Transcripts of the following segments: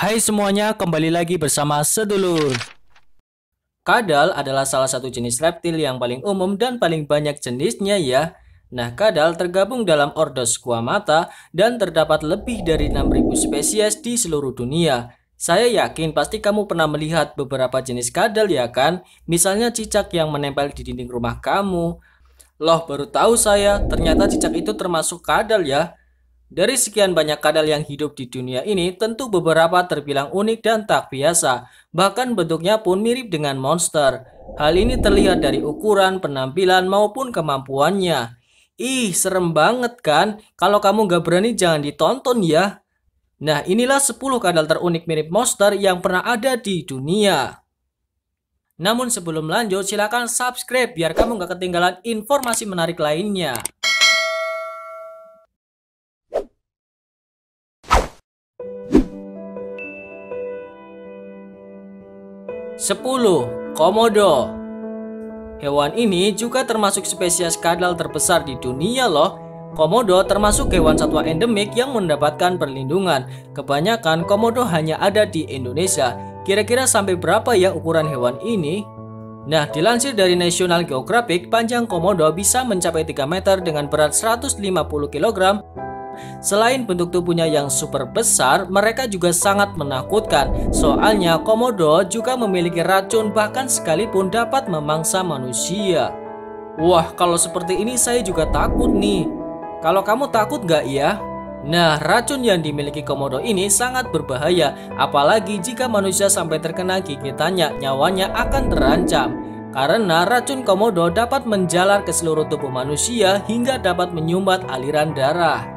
Hai semuanya, kembali lagi bersama Sedulur. Kadal adalah salah satu jenis reptil yang paling umum dan paling banyak jenisnya ya. Nah, kadal tergabung dalam ordo Squamata dan terdapat lebih dari 6.000 spesies di seluruh dunia. Saya yakin pasti kamu pernah melihat beberapa jenis kadal ya kan? Misalnya cicak yang menempel di dinding rumah kamu. Loh, baru tahu saya, ternyata cicak itu termasuk kadal ya. Dari sekian banyak kadal yang hidup di dunia ini, tentu beberapa terbilang unik dan tak biasa. Bahkan bentuknya pun mirip dengan monster. Hal ini terlihat dari ukuran, penampilan, maupun kemampuannya. Ih, serem banget kan? Kalau kamu gak berani jangan ditonton ya. Nah, inilah 10 kadal terunik mirip monster yang pernah ada di dunia. Namun sebelum lanjut, silakan subscribe biar kamu gak ketinggalan informasi menarik lainnya. 10. Komodo. Hewan ini juga termasuk spesies kadal terbesar di dunia loh. Komodo termasuk hewan satwa endemik yang mendapatkan perlindungan. Kebanyakan komodo hanya ada di Indonesia. Kira-kira sampai berapa ya ukuran hewan ini? Nah, dilansir dari National Geographic, panjang komodo bisa mencapai 3 meter dengan berat 150 kg. Selain bentuk tubuhnya yang super besar, mereka juga sangat menakutkan. Soalnya komodo juga memiliki racun bahkan sekalipun dapat memangsa manusia. Wah, kalau seperti ini saya juga takut nih. Kalau kamu takut gak ya? Nah, racun yang dimiliki komodo ini sangat berbahaya. Apalagi jika manusia sampai terkena gigitannya, nyawanya akan terancam. Karena racun komodo dapat menjalar ke seluruh tubuh manusia hingga dapat menyumbat aliran darah.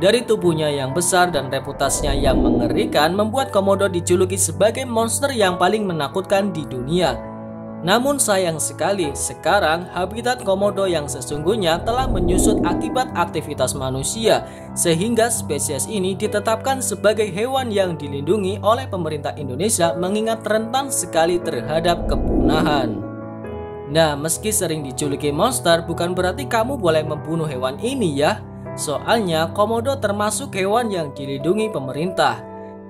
Dari tubuhnya yang besar dan reputasinya yang mengerikan membuat komodo dijuluki sebagai monster yang paling menakutkan di dunia. Namun sayang sekali, sekarang habitat komodo yang sesungguhnya telah menyusut akibat aktivitas manusia, sehingga spesies ini ditetapkan sebagai hewan yang dilindungi oleh pemerintah Indonesia mengingat rentan sekali terhadap kepunahan. Nah, meski sering dijuluki monster, bukan berarti kamu boleh membunuh hewan ini ya. Soalnya komodo termasuk hewan yang dilindungi pemerintah.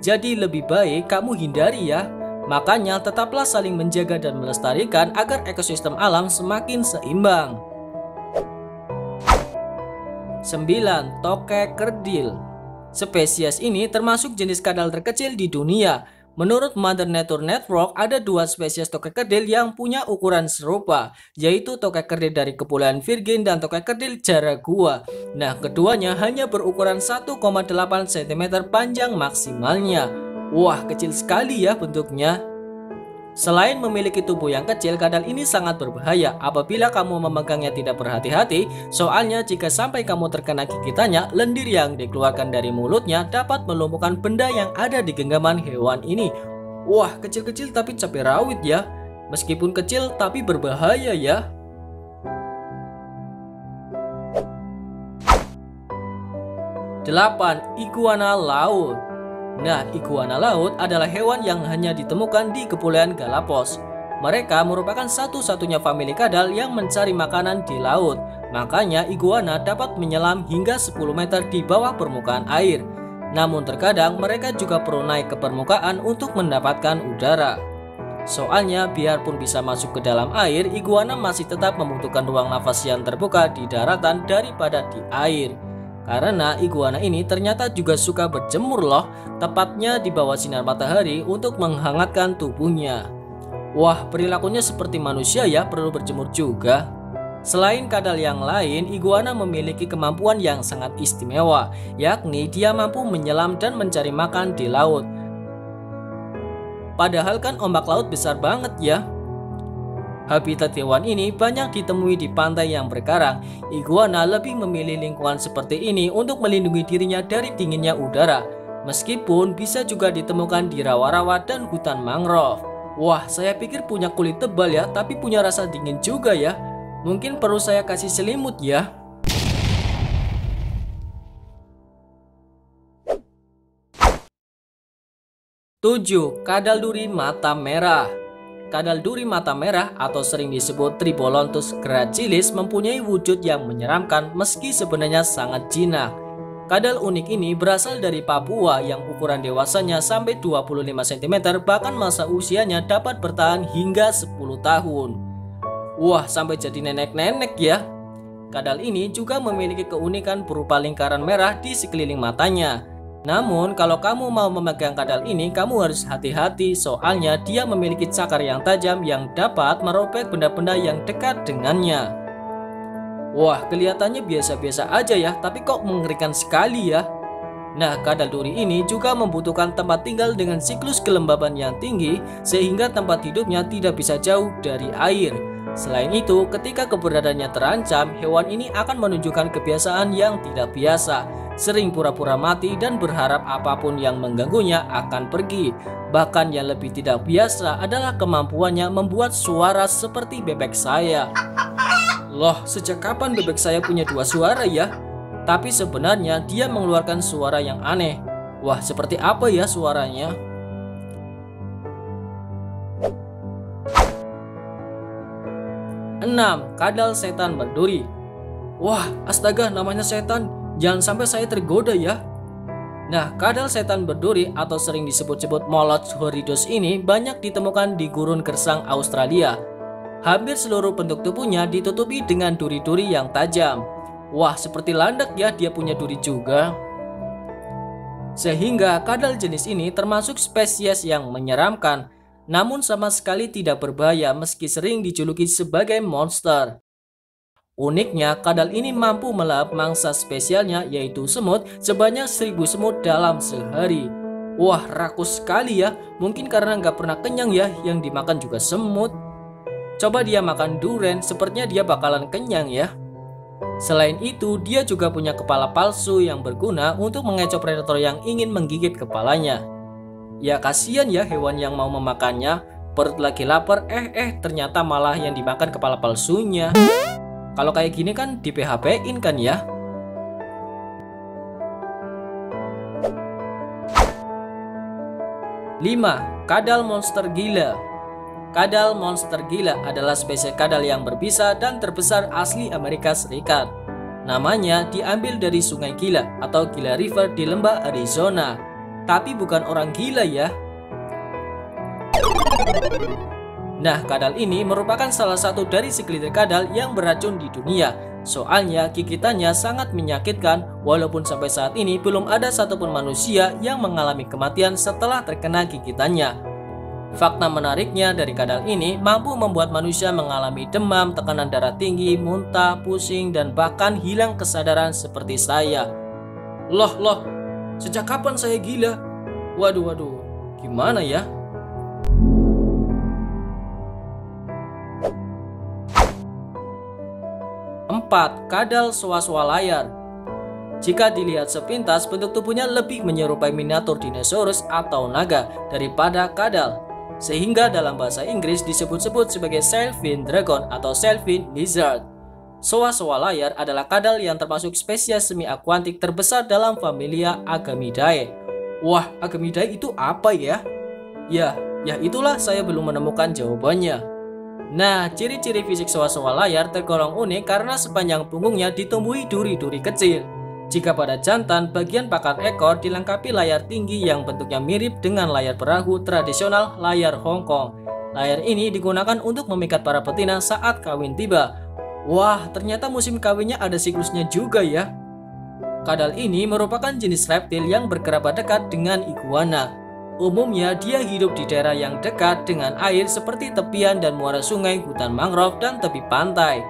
Jadi lebih baik kamu hindari ya. Makanya tetaplah saling menjaga dan melestarikan agar ekosistem alam semakin seimbang. 9. Tokek kerdil. Spesies ini termasuk jenis kadal terkecil di dunia. Menurut Mother Nature Network, ada 2 spesies tokek kerdil yang punya ukuran serupa, yaitu tokek kerdil dari Kepulauan Virgin dan tokek kerdil Jaragua. Nah, keduanya hanya berukuran 1,8 cm panjang maksimalnya. Wah, kecil sekali ya bentuknya. Selain memiliki tubuh yang kecil, kadal ini sangat berbahaya apabila kamu memegangnya tidak berhati-hati. Soalnya jika sampai kamu terkena gigitannya, lendir yang dikeluarkan dari mulutnya dapat melumpuhkan benda yang ada di genggaman hewan ini. Wah, kecil-kecil tapi cabai rawit ya. Meskipun kecil tapi berbahaya ya. 8. Iguana laut. Nah, iguana laut adalah hewan yang hanya ditemukan di Kepulauan Galapagos. Mereka merupakan satu-satunya famili kadal yang mencari makanan di laut. Makanya iguana dapat menyelam hingga 10 meter di bawah permukaan air. Namun terkadang mereka juga perlu naik ke permukaan untuk mendapatkan udara. Soalnya biarpun bisa masuk ke dalam air, iguana masih tetap membutuhkan ruang nafas yang terbuka di daratan daripada di air. Karena iguana ini ternyata juga suka berjemur loh, tepatnya di bawah sinar matahari untuk menghangatkan tubuhnya. Wah, perilakunya seperti manusia ya, perlu berjemur juga. Selain kadal yang lain, iguana memiliki kemampuan yang sangat istimewa, yakni dia mampu menyelam dan mencari makan di laut. Padahal kan ombak laut besar banget ya. Habitat hewan ini banyak ditemui di pantai yang berkarang. Iguana lebih memilih lingkungan seperti ini untuk melindungi dirinya dari dinginnya udara. Meskipun bisa juga ditemukan di rawa-rawa dan hutan mangrove. Wah, saya pikir punya kulit tebal ya, tapi punya rasa dingin juga ya. Mungkin perlu saya kasih selimut ya. 7. Kadal duri mata merah. Kadal duri mata merah atau sering disebut Tribolonthus gracilis mempunyai wujud yang menyeramkan meski sebenarnya sangat jinak. Kadal unik ini berasal dari Papua yang ukuran dewasanya sampai 25 cm, bahkan masa usianya dapat bertahan hingga 10 tahun. Wah, sampai jadi nenek-nenek ya. Kadal ini juga memiliki keunikan berupa lingkaran merah di sekeliling matanya. Namun kalau kamu mau memegang kadal ini, kamu harus hati-hati soalnya dia memiliki cakar yang tajam yang dapat merobek benda-benda yang dekat dengannya. Wah, kelihatannya biasa-biasa aja ya, tapi kok mengerikan sekali ya. Nah, kadal duri ini juga membutuhkan tempat tinggal dengan siklus kelembaban yang tinggi sehingga tempat hidupnya tidak bisa jauh dari air. Selain itu, ketika keberadaannya terancam, hewan ini akan menunjukkan kebiasaan yang tidak biasa, sering pura-pura mati dan berharap apapun yang mengganggunya akan pergi. Bahkan yang lebih tidak biasa adalah kemampuannya membuat suara seperti bebek saya. Loh, sejak kapan bebek saya punya dua suara ya? Tapi sebenarnya dia mengeluarkan suara yang aneh. Wah, seperti apa ya suaranya? Enam, kadal setan berduri. Wah, astaga, namanya setan. Jangan sampai saya tergoda ya. Nah, kadal setan berduri atau sering disebut-sebut Moloch horridus ini banyak ditemukan di gurun gersang Australia. Hampir seluruh bentuk tubuhnya ditutupi dengan duri-duri yang tajam. Wah, seperti landak ya, dia punya duri juga. Sehingga kadal jenis ini termasuk spesies yang menyeramkan, namun sama sekali tidak berbahaya meski sering dijuluki sebagai monster. Uniknya, kadal ini mampu melahap mangsa spesialnya yaitu semut sebanyak 1000 semut dalam sehari. Wah, rakus sekali ya, mungkin karena nggak pernah kenyang ya, yang dimakan juga semut. Coba dia makan durian, sepertinya dia bakalan kenyang ya. Selain itu, dia juga punya kepala palsu yang berguna untuk mengecoh predator yang ingin menggigit kepalanya. Ya kasihan ya hewan yang mau memakannya, perut lagi lapar, ternyata malah yang dimakan kepala palsunya. Kalau kayak gini kan di PHP-in kan ya. Lima, kadal monster gila. Kadal monster gila adalah spesies kadal yang berbisa dan terbesar asli Amerika Serikat. Namanya diambil dari Sungai Gila atau Gila River di lembah Arizona. Tapi bukan orang gila ya. Nah, kadal ini merupakan salah satu dari segelintir kadal yang beracun di dunia. Soalnya gigitannya sangat menyakitkan, walaupun sampai saat ini belum ada satupun manusia yang mengalami kematian setelah terkena gigitannya. Fakta menariknya dari kadal ini mampu membuat manusia mengalami demam, tekanan darah tinggi, muntah, pusing, dan bahkan hilang kesadaran seperti saya. Loh, sejak kapan saya gila? Waduh, gimana ya? Empat, kadal soa-soa layar. Jika dilihat sepintas, bentuk tubuhnya lebih menyerupai miniatur dinosaurus atau naga daripada kadal. Sehingga dalam bahasa Inggris disebut-sebut sebagai sailfin dragon atau sailfin lizard. Soa-soa layar adalah kadal yang termasuk spesies semi akuatik terbesar dalam familia Agamidae. Wah, Agamidae itu apa ya? Ya itulah, saya belum menemukan jawabannya. Nah, ciri-ciri fisik soa-soa layar tergolong unik karena sepanjang punggungnya ditumbuhi duri-duri kecil. Jika pada jantan, bagian pakan ekor dilengkapi layar tinggi yang bentuknya mirip dengan layar perahu tradisional layar Hong Kong. Layar ini digunakan untuk memikat para betina saat kawin tiba. Wah, ternyata musim kawinnya ada siklusnya juga ya. Kadal ini merupakan jenis reptil yang berkerabat dekat dengan iguana. Umumnya dia hidup di daerah yang dekat dengan air seperti tepian dan muara sungai, hutan mangrove, dan tepi pantai.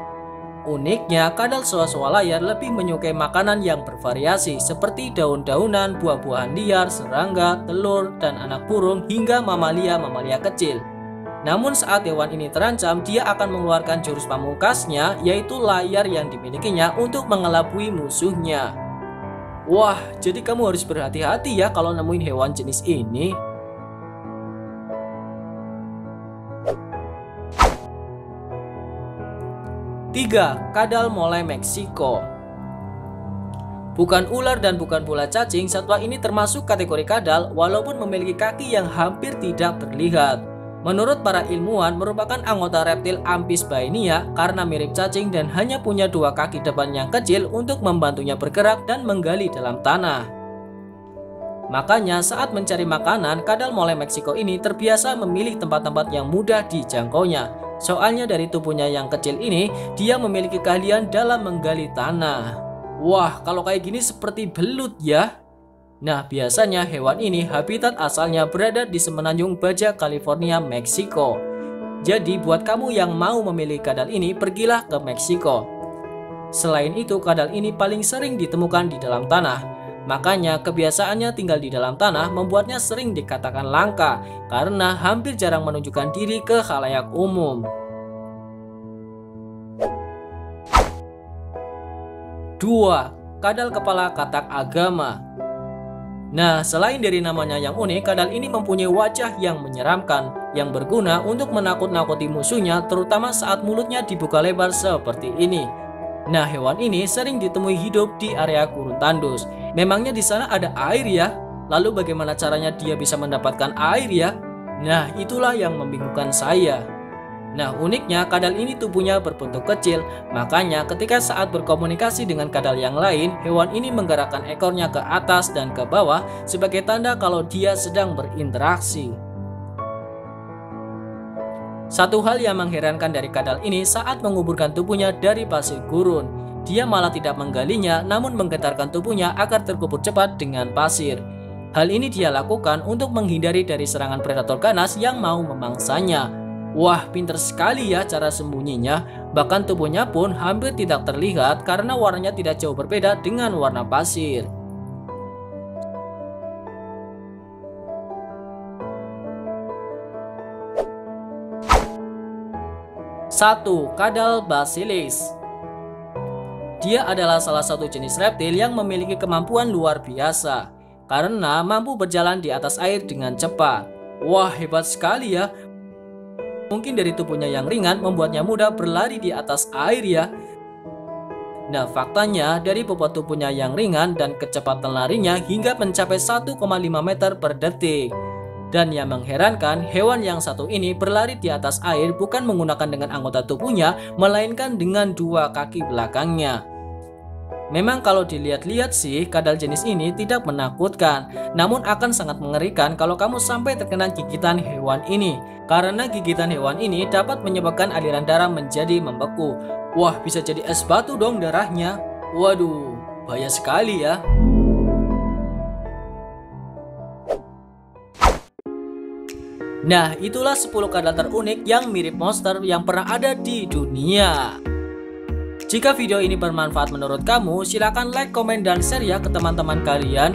Uniknya, kadal soa-soa layar lebih menyukai makanan yang bervariasi seperti daun-daunan, buah-buahan liar, serangga, telur, dan anak burung hingga mamalia-mamalia kecil. Namun saat hewan ini terancam, dia akan mengeluarkan jurus pamungkasnya, yaitu layar yang dimilikinya untuk mengelabui musuhnya. Wah, jadi kamu harus berhati-hati ya kalau nemuin hewan jenis ini. Tiga, kadal molai Meksiko. Bukan ular dan bukan pula cacing, satwa ini termasuk kategori kadal walaupun memiliki kaki yang hampir tidak terlihat. Menurut para ilmuwan, merupakan anggota reptil Amphisbaenia karena mirip cacing dan hanya punya 2 kaki depan yang kecil untuk membantunya bergerak dan menggali dalam tanah. Makanya saat mencari makanan, kadal mole Meksiko ini terbiasa memilih tempat-tempat yang mudah dijangkaunya. Soalnya dari tubuhnya yang kecil ini, dia memiliki keahlian dalam menggali tanah. Wah, kalau kayak gini seperti belut ya. Nah, biasanya hewan ini habitat asalnya berada di semenanjung Baja California, Meksiko. Jadi buat kamu yang mau memilih kadal ini, pergilah ke Meksiko. Selain itu, kadal ini paling sering ditemukan di dalam tanah. Makanya kebiasaannya tinggal di dalam tanah membuatnya sering dikatakan langka karena hampir jarang menunjukkan diri ke khalayak umum. 2. Kadal kepala katak agama. Nah, selain dari namanya yang unik, kadal ini mempunyai wajah yang menyeramkan yang berguna untuk menakut-nakuti musuhnya, terutama saat mulutnya dibuka lebar seperti ini. Nah, hewan ini sering ditemui hidup di area gurun tandus. Memangnya di sana ada air ya? Lalu bagaimana caranya dia bisa mendapatkan air ya? Nah, itulah yang membingungkan saya. Nah, uniknya kadal ini tubuhnya berbentuk kecil. Makanya ketika saat berkomunikasi dengan kadal yang lain, hewan ini menggerakkan ekornya ke atas dan ke bawah sebagai tanda kalau dia sedang berinteraksi. Satu hal yang mengherankan dari kadal ini saat menguburkan tubuhnya dari pasir gurun, dia malah tidak menggalinya namun menggetarkan tubuhnya agar terkubur cepat dengan pasir. Hal ini dia lakukan untuk menghindari dari serangan predator ganas yang mau memangsanya. Wah, pinter sekali ya cara sembunyinya. Bahkan tubuhnya pun hampir tidak terlihat karena warnanya tidak jauh berbeda dengan warna pasir. 1. Kadal basilis. Dia adalah salah satu jenis reptil yang memiliki kemampuan luar biasa karena mampu berjalan di atas air dengan cepat. Wah, hebat sekali ya. Mungkin dari tubuhnya yang ringan membuatnya mudah berlari di atas air ya. Nah, faktanya dari bobot tubuhnya yang ringan dan kecepatan larinya hingga mencapai 1,5 meter per detik. Dan yang mengherankan, hewan yang satu ini berlari di atas air bukan menggunakan dengan anggota tubuhnya, melainkan dengan 2 kaki belakangnya. Memang kalau dilihat-lihat sih, kadal jenis ini tidak menakutkan, namun akan sangat mengerikan kalau kamu sampai terkena gigitan hewan ini. Karena gigitan hewan ini dapat menyebabkan aliran darah menjadi membeku. Wah, bisa jadi es batu dong darahnya. Waduh, bahaya sekali ya. Nah, itulah 10 kadal terunik yang mirip monster yang pernah ada di dunia. Jika video ini bermanfaat menurut kamu, silakan like, komen, dan share ya ke teman-teman kalian.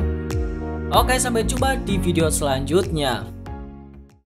Oke, sampai jumpa di video selanjutnya.